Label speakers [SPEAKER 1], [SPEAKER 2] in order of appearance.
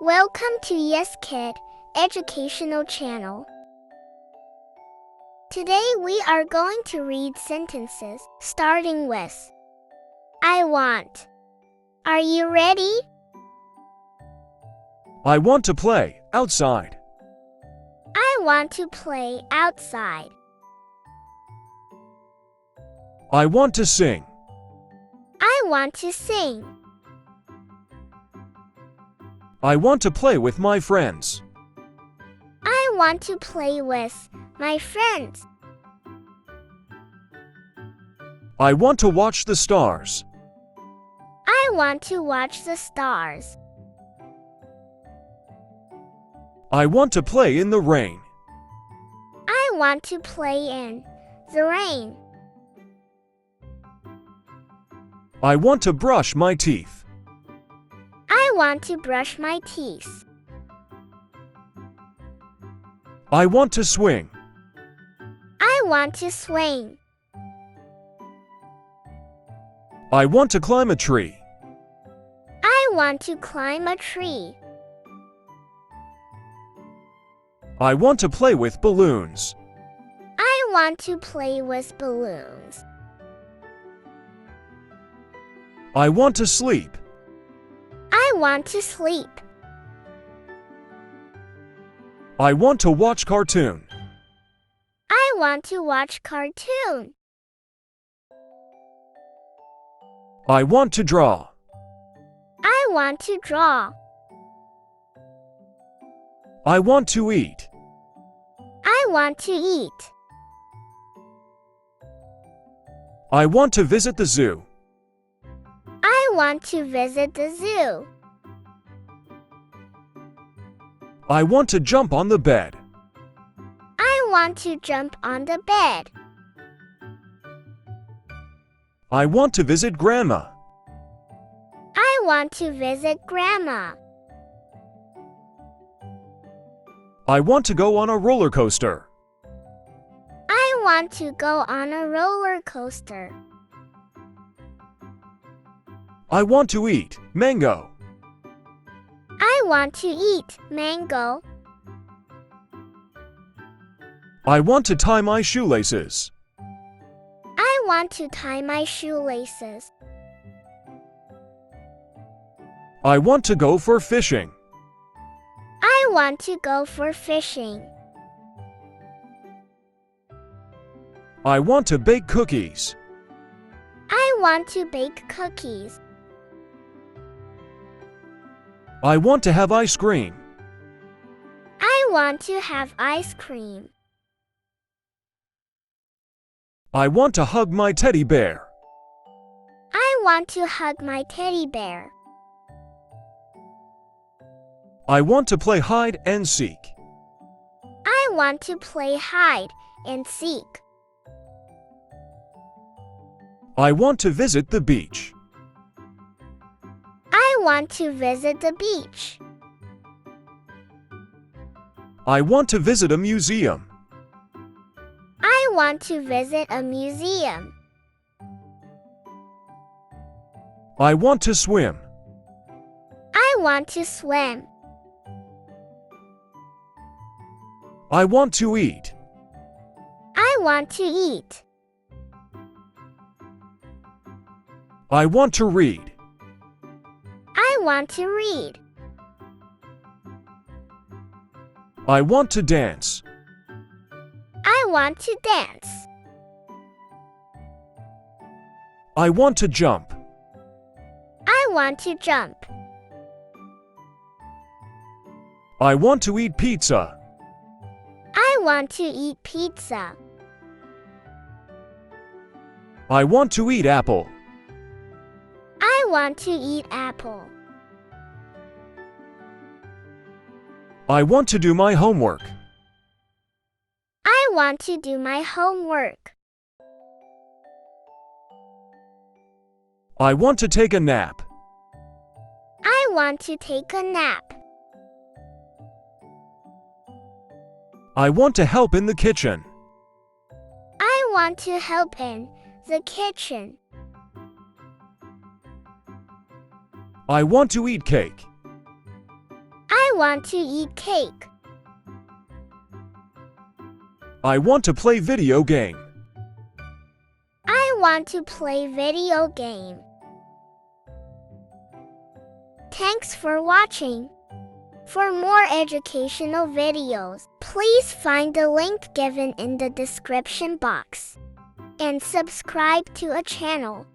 [SPEAKER 1] Welcome to Yes Kid Educational Channel. Today we are going to read sentences starting with I want. Are you ready?
[SPEAKER 2] I want to play outside.
[SPEAKER 1] I want to play outside.
[SPEAKER 2] I want to sing.
[SPEAKER 1] I want to sing.
[SPEAKER 2] I want to play with my friends.
[SPEAKER 1] I want to play with my friends.
[SPEAKER 2] I want to watch the stars.
[SPEAKER 1] I want to watch the stars.
[SPEAKER 2] I want to play in the rain.
[SPEAKER 1] I want to play in the rain.
[SPEAKER 2] I want to brush my teeth.
[SPEAKER 1] I want to brush my teeth.
[SPEAKER 2] I want to swing.
[SPEAKER 1] I want to swing.
[SPEAKER 2] I want to climb a tree.
[SPEAKER 1] I want to climb a tree.
[SPEAKER 2] I want to play with balloons.
[SPEAKER 1] I want to play with balloons.
[SPEAKER 2] I want to sleep.
[SPEAKER 1] I want to sleep.
[SPEAKER 2] I want to watch cartoon.
[SPEAKER 1] I want to watch cartoon.
[SPEAKER 2] I want to draw.
[SPEAKER 1] I want to draw.
[SPEAKER 2] I want to eat.
[SPEAKER 1] I want to eat.
[SPEAKER 2] I want to visit the zoo.
[SPEAKER 1] I want to visit the zoo.
[SPEAKER 2] I want to jump on the bed.
[SPEAKER 1] I want to jump on the bed.
[SPEAKER 2] I want to visit Grandma.
[SPEAKER 1] I want to visit Grandma.
[SPEAKER 2] I want to go on a roller coaster.
[SPEAKER 1] I want to go on a roller coaster.
[SPEAKER 2] I want to eat mango.
[SPEAKER 1] I want to eat mango.
[SPEAKER 2] I want to tie my shoelaces.
[SPEAKER 1] I want to tie my shoelaces.
[SPEAKER 2] I want to go for fishing.
[SPEAKER 1] I want to go for fishing.
[SPEAKER 2] I want to bake cookies.
[SPEAKER 1] I want to bake cookies.
[SPEAKER 2] I want to have ice cream.
[SPEAKER 1] I want to have ice cream.
[SPEAKER 2] I want to hug my teddy bear.
[SPEAKER 1] I want to hug my teddy bear.
[SPEAKER 2] I want to play hide and seek.
[SPEAKER 1] I want to play hide and seek.
[SPEAKER 2] I want to visit the beach.
[SPEAKER 1] I want to visit the beach.
[SPEAKER 2] I want to visit a museum.
[SPEAKER 1] I want to visit a museum.
[SPEAKER 2] I want to swim.
[SPEAKER 1] I want to swim.
[SPEAKER 2] I want to eat.
[SPEAKER 1] I want to eat.
[SPEAKER 2] I want to read.
[SPEAKER 1] I want to read.
[SPEAKER 2] I want to dance.
[SPEAKER 1] I want to dance.
[SPEAKER 2] I want to jump.
[SPEAKER 1] I want to jump.
[SPEAKER 2] I want to eat pizza.
[SPEAKER 1] I want to eat pizza.
[SPEAKER 2] I want to eat apple.
[SPEAKER 1] I want to eat apple.
[SPEAKER 2] I want to do my homework.
[SPEAKER 1] I want to do my homework.
[SPEAKER 2] I want to take a nap.
[SPEAKER 1] I want to take a nap.
[SPEAKER 2] I want to help in the kitchen.
[SPEAKER 1] I want to help in the kitchen.
[SPEAKER 2] I want to eat cake.
[SPEAKER 1] I want to eat cake.
[SPEAKER 2] I want to play video game.
[SPEAKER 1] I want to play video game. Thanks for watching. For more educational videos, please find the link given in the description box and subscribe to a channel.